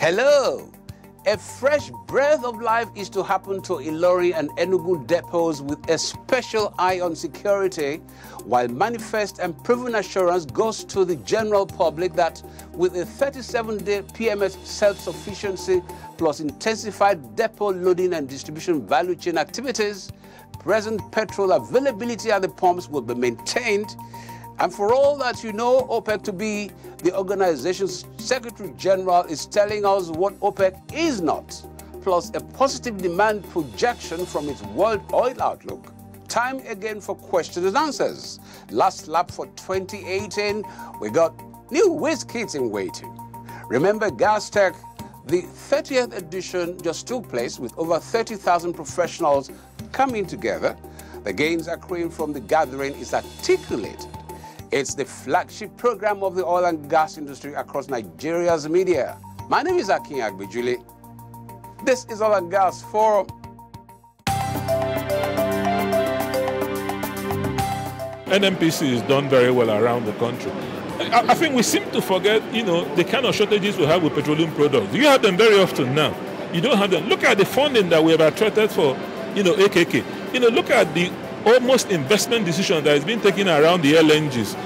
Hello! A fresh breath of life is to happen to Ilorin and Enugu depots with a special eye on security, while manifest and proven assurance goes to the general public that with a 37-day PMS self-sufficiency plus intensified depot loading and distribution value chain activities, present petrol availability at the pumps will be maintained. And for all that you know OPEC to be, the organization's Secretary General is telling us what OPEC is not, plus a positive demand projection from its world oil outlook. Time again for questions and answers. Last lap for 2018, we got new whiz kits in waiting. Remember Gas Tech? The 30th edition just took place with over 30,000 professionals coming together. The gains accruing from the gathering is articulated. It's the flagship program of the oil and gas industry across Nigeria's media. My name is Akin Agbejule. This is Oil and Gas Forum. NNPC is done very well around the country. I think we seem to forget, the kind of shortages we have with petroleum products. You have them very often now. You don't have them. Look at the funding that we have attracted for, AKK. Look at the almost investment decision that has been taken around the LNGs.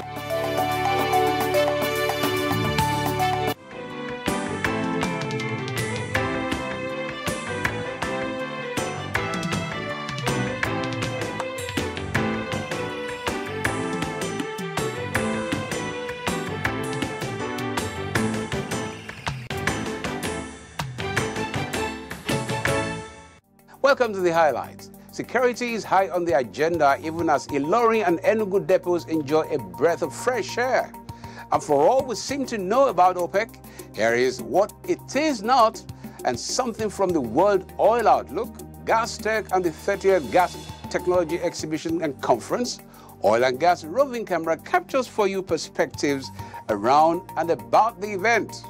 Welcome to the highlights. Security is high on the agenda even as Ilorin and Enugu depots enjoy a breath of fresh air. And for all we seem to know about OPEC, here is what it is not and something from the World Oil Outlook, Gas Tech and the 30th Gas Technology Exhibition and Conference. Oil and Gas roving camera captures for you perspectives around and about the event.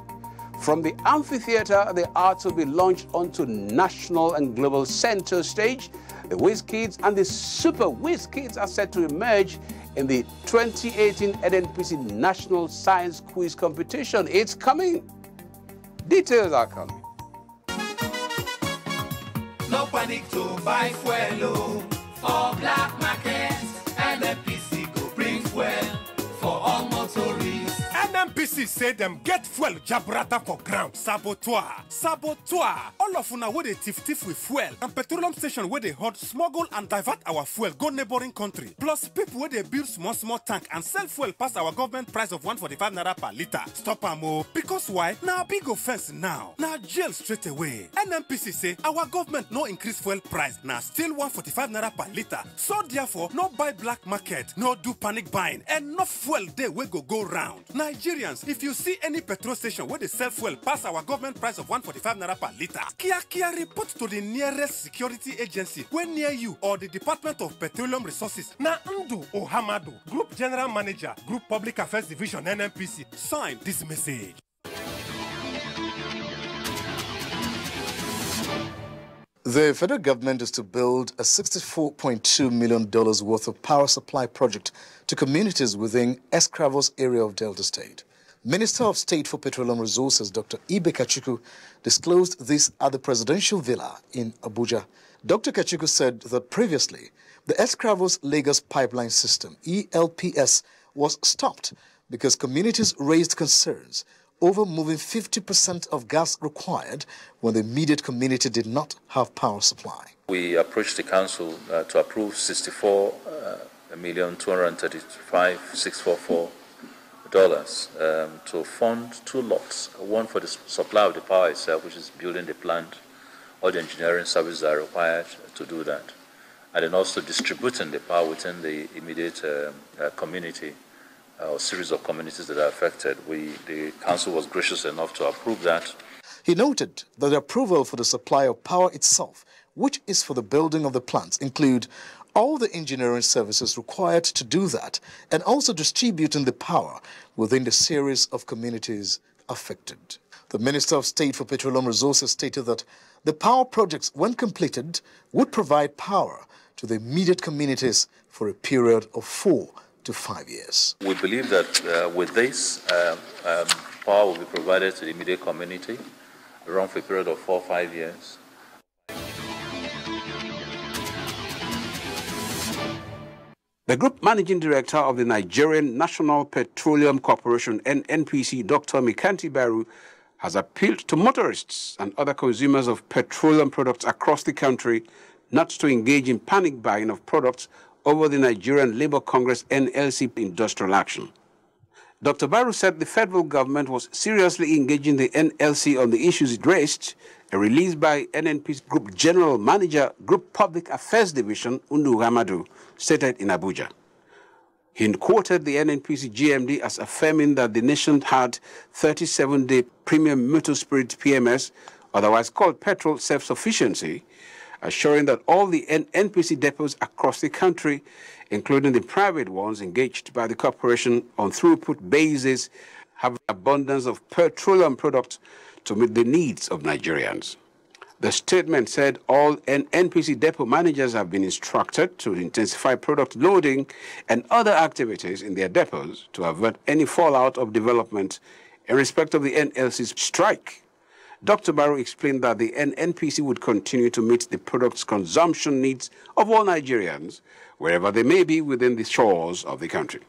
From the amphitheater, they are to be launched onto national and global center stage. The Whiz Kids and the Super Whiz Kids are set to emerge in the 2018 NNPC National Science Quiz Competition. It's coming. Details are coming. No panic to buy fuel for black market. NNPC go bring fuel for all motorists. NNPC say them get fuel jabrata for ground. Saboteur. All of una where they tiff with fuel and petroleum station where they hot smuggle and divert our fuel go neighboring country. Plus people where they build small tank and sell fuel past our government price of 145 naira per liter. Stop am because why? Now big offense now. Now jail straight away. NNPC say our government no increase fuel price. Now still 145 naira per liter. So therefore no buy black market, no do panic buying. Enough fuel there we go round. Nigerians, if you see any petrol station where they sell fuel past our government price of 145 naira per liter, kia report to the nearest security agency when near you or the Department of Petroleum Resources. Na Ndu Ohamado, Group General Manager, Group Public Affairs Division, NNPC, sign this message. The federal government is to build a $64.2 million worth of power supply project to communities within Escravos area of Delta State. Minister of State for Petroleum Resources, Dr. Ibe Kachuku, disclosed this at the presidential villa in Abuja. Dr. Kachuku said that previously, the Escravos Lagos Pipeline System, ELPS, was stopped because communities raised concerns over moving 50% of gas required when the immediate community did not have power supply. We approached the council to approve $64,235,644 to fund two lots, one for the supply of the power itself, which is building the plant, all the engineering services that are required to do that, and then also distributing the power within the immediate community or series of communities that are affected. The council was gracious enough to approve that. He noted that the approval for the supply of power itself, which is for the building of the plants, include all the engineering services required to do that and also distributing the power within the series of communities affected. The Minister of State for Petroleum Resources stated that the power projects, when completed, would provide power to the immediate communities for a period of 4 to 5 years. We believe that with this, power will be provided to the immediate community run for a period of 4 or 5 years. The Group Managing Director of the Nigerian National Petroleum Corporation, NNPC, Dr. Mikanti Baru, has appealed to motorists and other consumers of petroleum products across the country not to engage in panic buying of products over the Nigerian Labour Congress NLC industrial action. Dr. Baru said the federal government was seriously engaging the NLC on the issues it raised. A release by NNPC Group General Manager, Group Public Affairs Division, Undu Hamadu, stated in Abuja. He quoted the NNPC GMD as affirming that the nation had 37-day premium motor spirit PMS, otherwise called petrol self-sufficiency, assuring that all the NNPC depots across the country, including the private ones engaged by the corporation on throughput basis, have abundance of petroleum products to meet the needs of Nigerians. The statement said all NNPC depot managers have been instructed to intensify product loading and other activities in their depots to avert any fallout of development in respect of the NLC's strike. Dr. Baru explained that the NNPC would continue to meet the product's consumption needs of all Nigerians, wherever they may be within the shores of the country.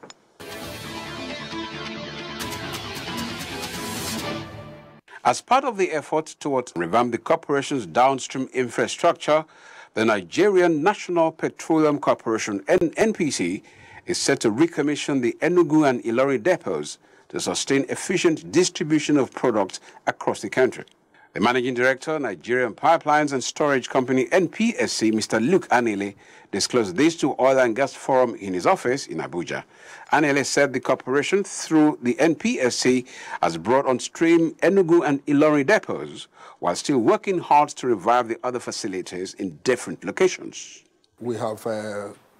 As part of the effort towards revamp the corporation's downstream infrastructure, the Nigerian National Petroleum Corporation, NNPC, is set to recommission the Enugu and Ilori depots to sustain efficient distribution of products across the country. The Managing Director, Nigerian Pipelines and Storage Company, NPSC, Mr. Luke Anile, disclosed this to Oil and Gas Forum in his office in Abuja. Anile said the corporation, through the NPSC, has brought on stream Enugu and Ilori depots, while still working hard to revive the other facilities in different locations. We have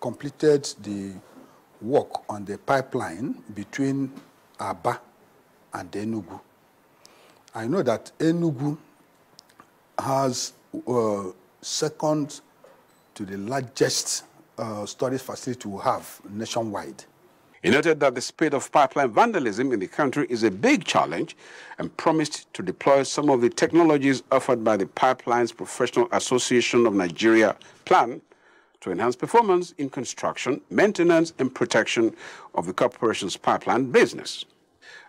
completed the work on the pipeline between Aba and Enugu. I know that Enugu has second to the largest storage facility we have nationwide. He noted that the spate of pipeline vandalism in the country is a big challenge and promised to deploy some of the technologies offered by the Pipelines Professional Association of Nigeria plan to enhance performance in construction, maintenance, and protection of the corporation's pipeline business.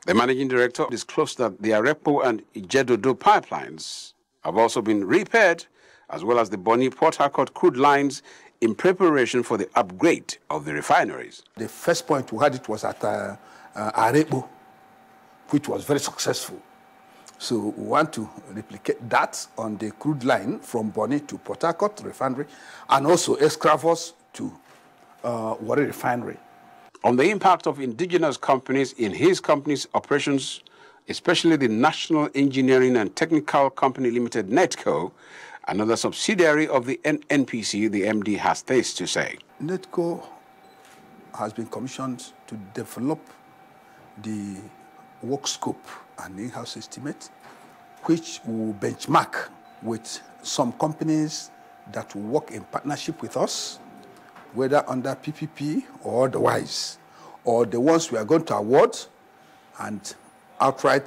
The Managing Director disclosed that the Arepo and Ijedodo pipelines have also been repaired, as well as the Bonny Port Harcourt crude lines, in preparation for the upgrade of the refineries. The first point we had it was at Arepo, which was very successful. So we want to replicate that on the crude line from Bonny to Port Harcourt refinery, and also Escravos to Warri refinery. On the impact of indigenous companies in his company's operations, especially the National Engineering and Technical Company Limited, NETCO, another subsidiary of the NNPC, the MD has this to say. NETCO has been commissioned to develop the work scope and in-house estimate, which will benchmark with some companies that will work in partnership with us, whether under PPP or otherwise, or the ones we are going to award and outright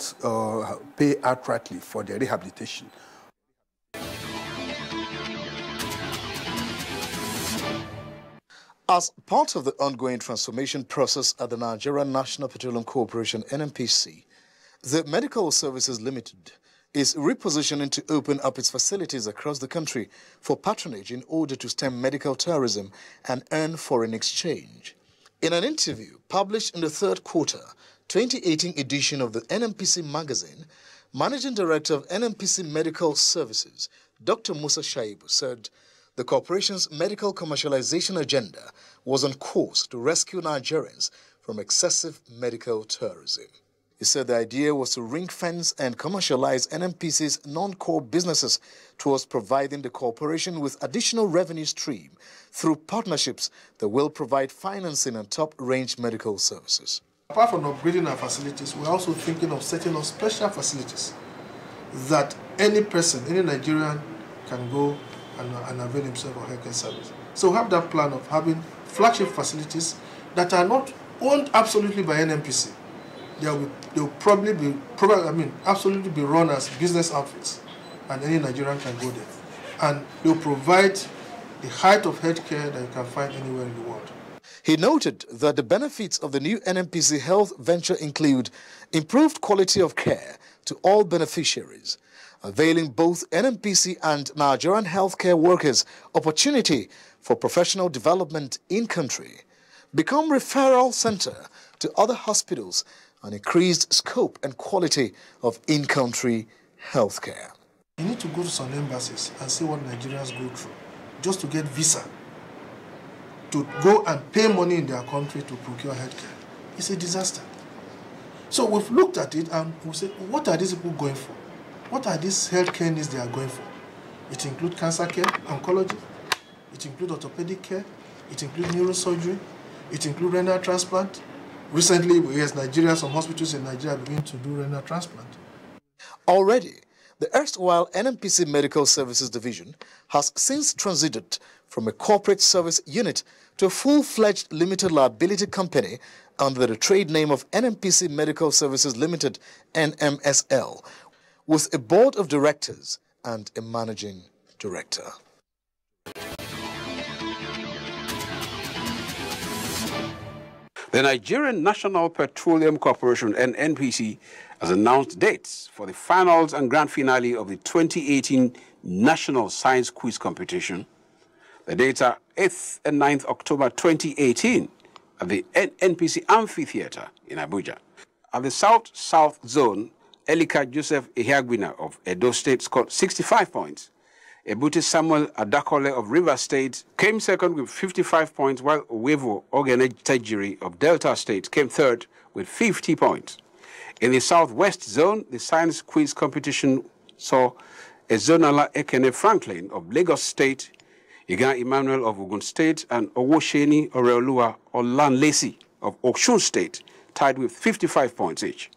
pay outrightly for their rehabilitation. As part of the ongoing transformation process at the Nigerian National Petroleum Corporation, NNPC, the Medical Services Limited is repositioning to open up its facilities across the country for patronage in order to stem medical tourism and earn foreign exchange. In an interview published in the third quarter 2018 edition of the NNPC magazine, Managing Director of NNPC Medical Services, Dr. Musa Shaibu, said the corporation's medical commercialization agenda was on course to rescue Nigerians from excessive medical tourism. He said the idea was to ring-fence and commercialize NNPC's non-core businesses towards providing the corporation with additional revenue stream through partnerships that will provide financing and top-range medical services. Apart from upgrading our facilities, we're also thinking of setting up special facilities that any person, any Nigerian can go and avail himself of healthcare service. So we have that plan of having flagship facilities that are not owned absolutely by NNPC. They'll probably be absolutely be run as business outfits. and any Nigerian can go there. And they'll provide the height of healthcare that you can find anywhere in the world. He noted that the benefits of the new NNPC health venture include improved quality of care to all beneficiaries, availing both NNPC and Nigerian healthcare workers opportunity for professional development in-country, become referral center to other hospitals, and increased scope and quality of in-country healthcare. You need to go to some embassies and see what Nigerians go through just to get visa, to go and pay money in their country to procure healthcare. It's a disaster. So we've looked at it and we say, what are these people going for? What are these healthcare needs they are going for? It includes cancer care, oncology, it includes orthopedic care, it includes neurosurgery, it includes renal transplant. Recently, Nigeria, some hospitals in Nigeria begin to do renal transplant. Already, the erstwhile NNPC Medical Services Division has since transited from a corporate service unit to a full-fledged limited liability company under the trade name of NNPC Medical Services Limited, NMSL, with a board of directors and a managing director. The Nigerian National Petroleum Corporation, NNPC, has announced dates for the finals and grand finale of the 2018 National Science Quiz Competition. The dates are 8th and 9th October 2018 at the NNPC Amphitheatre in Abuja. At the South-South Zone, Elika Joseph Ehiagbina of Edo State scored 65 points. Ebute Samuel Adakole of Rivers State came second with 55 points, while Owevo Ogene Tejiri of Delta State came third with 50 points. In the Southwest Zone, the science quiz competition saw Ezonala Ekene Franklin of Lagos State, Igan Emmanuel of Ogun State, and Owosheni Oreoluwa Olanlesi of Osun State tied with 55 points each.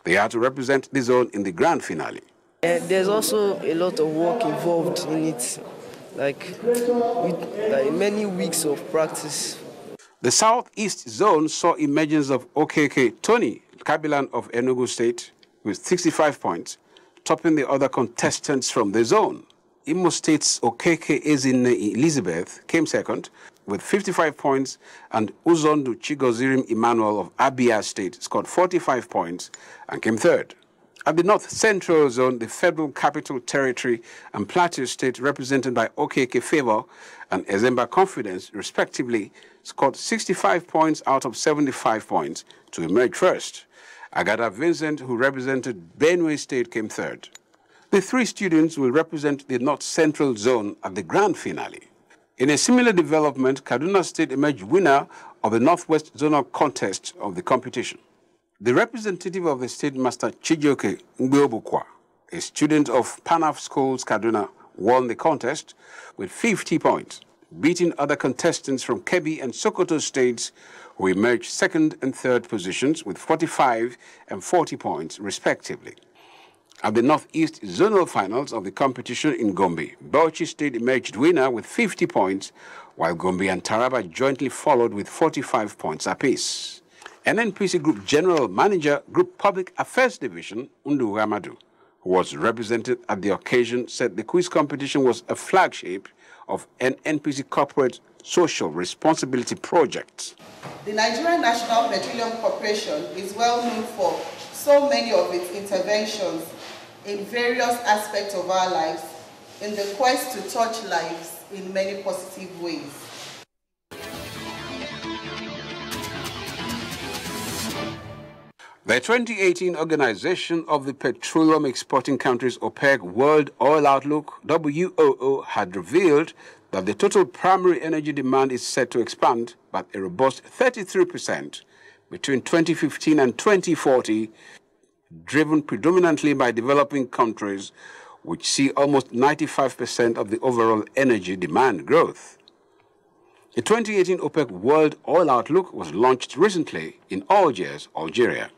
They are to represent the zone in the grand finale. There's also a lot of work involved in it, like many weeks of practice. The Southeast Zone saw emergence of Okeke Tony Kabilan of Enugu State with 65 points, topping the other contestants from the zone. Imo State's Okeke Ezine Elizabeth came second with 55 points, and Uzondu Chigozirim Emmanuel of Abia State scored 45 points and came third. At the North Central Zone, the Federal Capital Territory and Plateau State, represented by Okeke Favor and Ezemba Confidence, respectively, scored 65 points out of 75 points to emerge first. Agada Vincent, who represented Benue State, came third. The three students will represent the North Central Zone at the grand finale. In a similar development, Kaduna State emerged winner of the Northwest Zonal contest of the competition. The representative of the state, Master Chijioke Ngbeobukwa, a student of Panaf Schools Kaduna, won the contest with 50 points, beating other contestants from Kebbi and Sokoto states, who emerged second and third positions with 45 and 40 points, respectively. At the Northeast Zonal Finals of the competition in Gombe, Bauchi State emerged winner with 50 points, while Gombe and Taraba jointly followed with 45 points apiece. NNPC Group General Manager, Group Public Affairs Division, Undu Ramadu, who was represented at the occasion, said the quiz competition was a flagship of NNPC Corporate Social Responsibility Project. The Nigerian National Petroleum Corporation is well known for so many of its interventions in various aspects of our lives in the quest to touch lives in many positive ways. The 2018 Organization of the Petroleum Exporting Countries OPEC World Oil Outlook, WOO, had revealed that the total primary energy demand is set to expand by a robust 33% between 2015 and 2040, driven predominantly by developing countries, which see almost 95% of the overall energy demand growth. The 2018 OPEC World Oil Outlook was launched recently in Algiers, Algeria.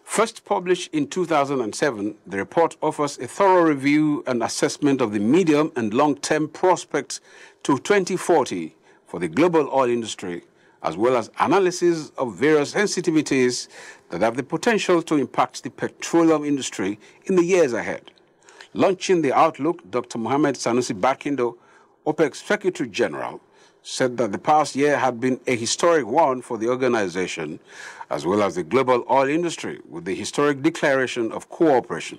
First published in 2007, the report offers a thorough review and assessment of the medium and long-term prospects to 2040 for the global oil industry, as well as analysis of various sensitivities that have the potential to impact the petroleum industry in the years ahead. Launching the outlook, Dr. Mohammed Sanusi Barkindo, OPEC Secretary General, said that the past year had been a historic one for the organization, as well as the global oil industry, with the historic declaration of cooperation.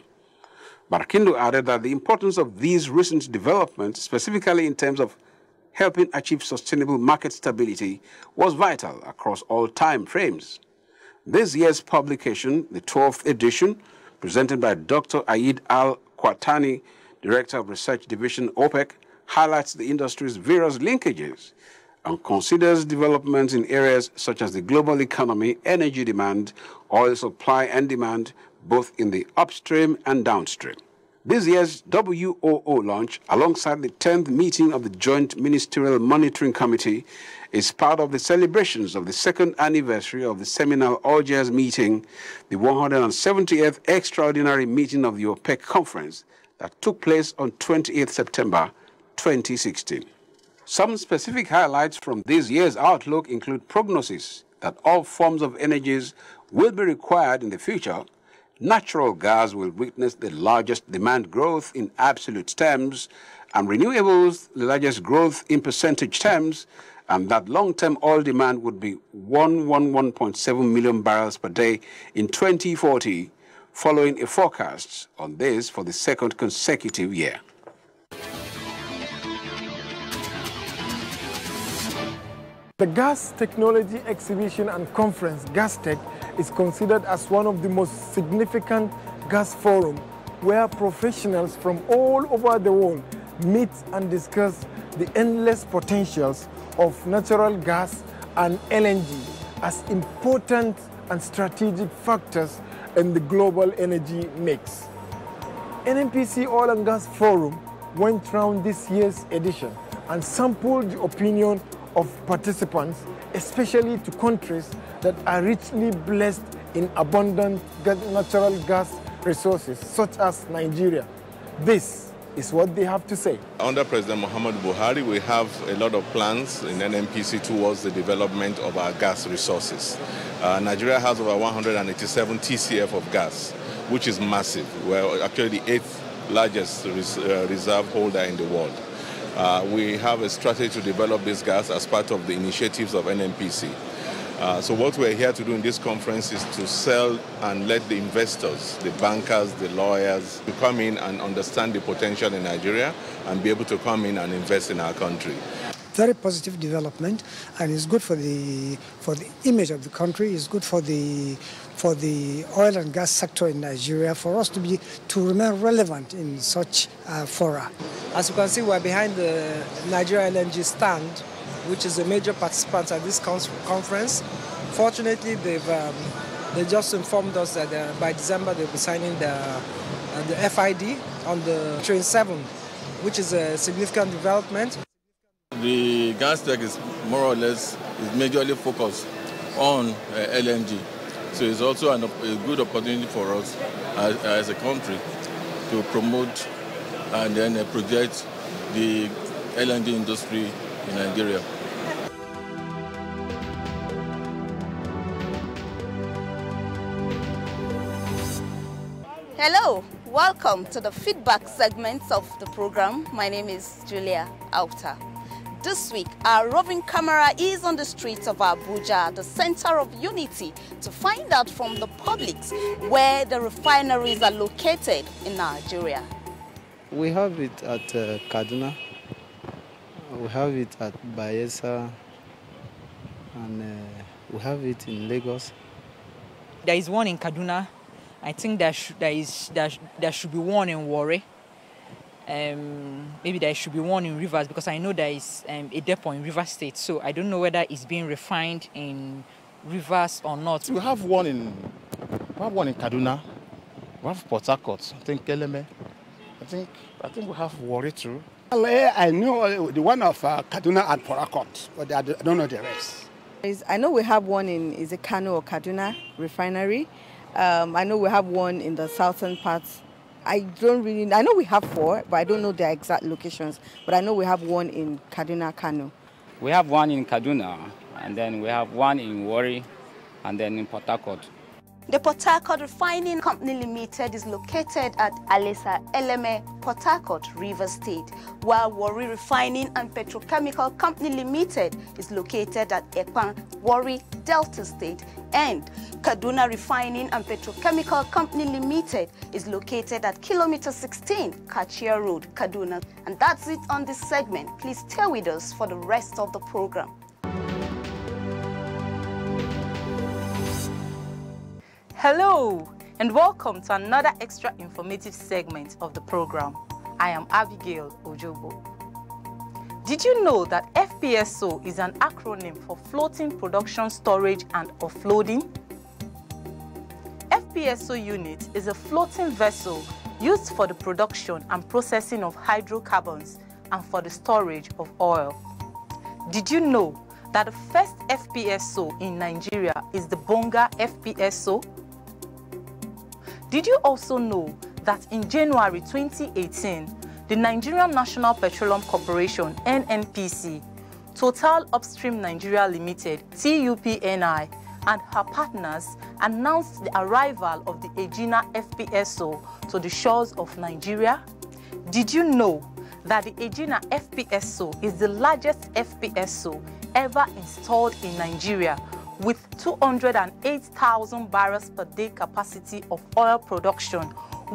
Barkindo added that the importance of these recent developments, specifically in terms of helping achieve sustainable market stability, was vital across all time frames. This year's publication, the 12th edition, presented by Dr. Aid Al-Kwatani, Director of Research Division, OPEC, highlights the industry's various linkages and considers developments in areas such as the global economy, energy demand, oil supply and demand, both in the upstream and downstream. This year's WOO launch, alongside the 10th meeting of the Joint Ministerial Monitoring Committee, is part of the celebrations of the second anniversary of the seminal Algiers meeting, the 170th extraordinary meeting of the OPEC conference that took place on 28th September 2016. Some specific highlights from this year's outlook include prognosis that all forms of energies will be required in the future. Natural gas will witness the largest demand growth in absolute terms, and renewables the largest growth in percentage terms, and that long-term oil demand would be 111.7 million barrels per day in 2040, following a forecast on this for the second consecutive year. The Gas Technology Exhibition and Conference, GasTech, is considered as one of the most significant gas forums where professionals from all over the world meet and discuss the endless potentials of natural gas and LNG as important and strategic factors in the global energy mix. NNPC Oil and Gas Forum went round this year's edition and sampled the opinion of participants, especially to countries that are richly blessed in abundant natural gas resources, such as Nigeria. This is what they have to say. Under President Muhammad Buhari, we have a lot of plans in NNPC towards the development of our gas resources. Nigeria has over 187 TCF of gas, which is massive. We're actually the 8th largest reserve holder in the world. We have a strategy to develop this gas as part of the initiatives of NNPC. So what we're here to do in this conference is to sell and let the investors, the bankers, the lawyers, to come in and understand the potential in Nigeria and be able to come in and invest in our country. Very positive development, and it's good for the image of the country. It's good for the oil and gas sector in Nigeria, for us to remain relevant in such fora. As you can see, we're behind the Nigerian LNG stand, which is a major participant at this conference. Fortunately, they just informed us that by December they'll be signing the FID on the Train 7, which is a significant development. The gas tech is more or less majorly focused on LNG. So it's also a good opportunity for us as a country to promote and then project the LNG industry in Nigeria. Hello, welcome to the feedback segments of the program. My name is Julia Auta. This week, our roving camera is on the streets of Abuja, the center of unity, to find out from the public where the refineries are located in Nigeria. We have it at Kaduna, we have it at Bayelsa, and we have it in Lagos. There is one in Kaduna. I think there should be one in Warri. Maybe there should be one in Rivers, because I know there is a depot in Rivers State. So I don't know whether it's being refined in Rivers or not. We have one in Kaduna. We have Port Harcourt. I think Eleme. I think we have Warri too. I know the one of Kaduna and Port Harcourt, but I don't know the rest. I know we have one in Kano or Kaduna refinery. I know we have one in the southern parts. I know we have 4, but I don't know their exact locations. But I know we have one in Kaduna, Kano. We have one in Kaduna, and then we have one in Warri, and then in Port Harcourt. The Port Harcourt Refining Company Limited is located at Alesa Eleme, Port Harcourt, Rivers State, while Warri Refining and Petrochemical Company Limited is located at Ekpan, Warri, Delta State, and Kaduna Refining and Petrochemical Company Limited is located at Kilometer 16, Kachia Road, Kaduna. And that's it on this segment. Please stay with us for the rest of the program. Hello and welcome to another extra informative segment of the program. I am Abigail Ojobo. Did you know that FPSO is an acronym for Floating Production Storage and Offloading? FPSO unit is a floating vessel used for the production and processing of hydrocarbons and for the storage of oil. Did you know that the first FPSO in Nigeria is the Bonga FPSO? Did you also know that in January 2018, the Nigerian National Petroleum Corporation, NNPC, Total Upstream Nigeria Limited, TUPNI, and her partners announced the arrival of the Egina FPSO to the shores of Nigeria? Did you know that the Egina FPSO is the largest FPSO ever installed in Nigeria, with 208,000 barrels per day capacity of oil production,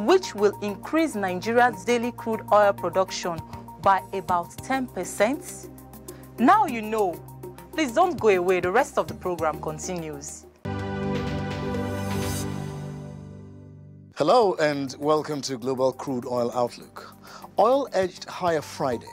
which will increase Nigeria's daily crude oil production by about 10%? Now you know. Please don't go away. The rest of the program continues. Hello and welcome to Global Crude Oil Outlook. Oil edged higher Friday,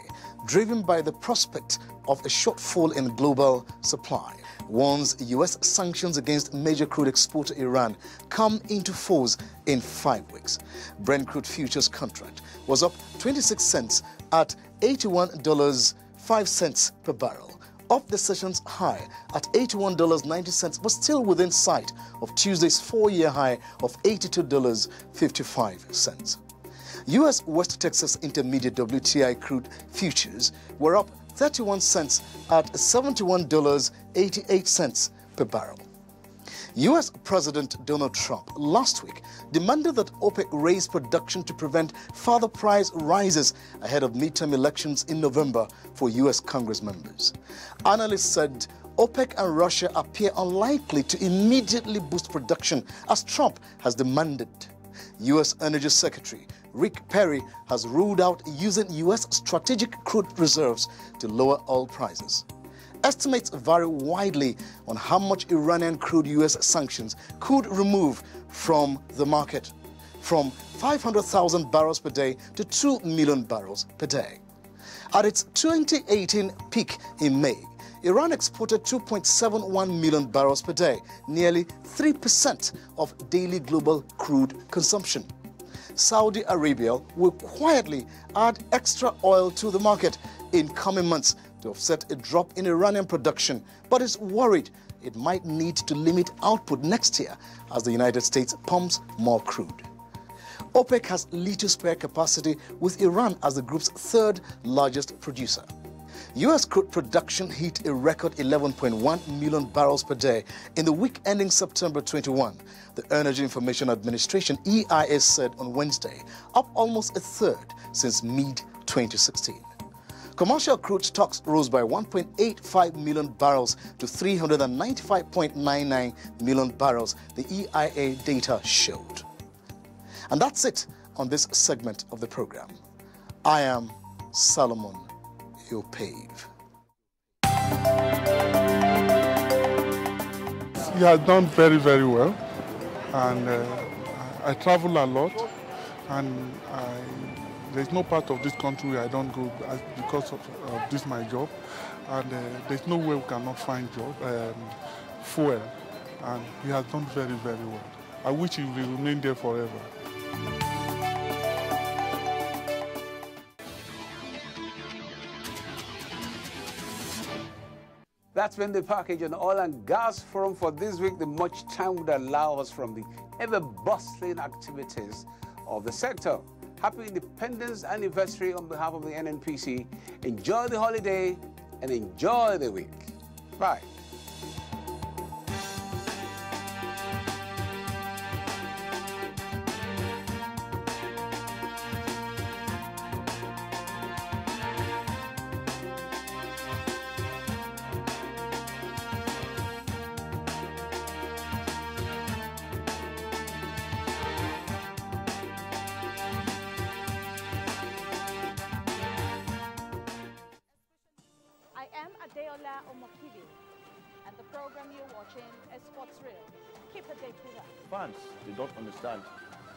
driven by the prospect of a shortfall in global supply, once U.S. sanctions against major crude exporter Iran come into force in 5 weeks. Brent crude futures contract was up 26 cents at $81.05 per barrel, up the session's high at $81.90, but still within sight of Tuesday's 4-year high of $82.55. U.S. West Texas Intermediate WTI crude futures were up 31 cents at $71.88 per barrel. U.S. President Donald Trump last week demanded that OPEC raise production to prevent further price rises ahead of midterm elections in November for U.S. Congress members. Analysts said OPEC and Russia appear unlikely to immediately boost production as Trump has demanded. U.S. Energy Secretary Rick Perry has ruled out using U.S. strategic crude reserves to lower oil prices. Estimates vary widely on how much Iranian crude U.S. sanctions could remove from the market, from 500,000 barrels per day to 2 million barrels per day. At its 2018 peak in May, Iran exported 2.71 million barrels per day, nearly 3% of daily global crude consumption. Saudi Arabia will quietly add extra oil to the market in coming months to offset a drop in Iranian production, but is worried it might need to limit output next year as the United States pumps more crude. OPEC has little spare capacity, with Iran as the group's third largest producer. U.S. crude production hit a record 11.1 million barrels per day in the week ending September 21, the Energy Information Administration EIA said on Wednesday, up almost a third since mid-2016. Commercial crude stocks rose by 1.85 million barrels to 395.99 million barrels, the EIA data showed. And that's it on this segment of the program. I am Solomon Yopave. He has done very, very well, and I travel a lot, and there's no part of this country where I don't go because of this my job, and there's no way we cannot find fuel, and he has done very, very well. I wish he will remain there forever. That's been the package on Oil and Gas Forum for this week. The much time would allow us from the ever-bustling activities of the sector. Happy Independence Anniversary on behalf of the NNPC. Enjoy the holiday and enjoy the week. Bye. Julia Omokibi, and the program you're watching is Sports Real. Keep a date with us. Fans, they don't understand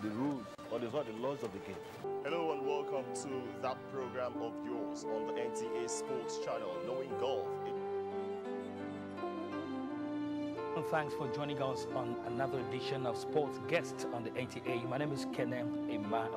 the rules or the laws of the game. Hello and welcome to that program of yours on the NTA Sports Channel, Knowing Golf. Thanks for joining us on another edition of Sports Guest on the NTA. My name is Kenem Emma.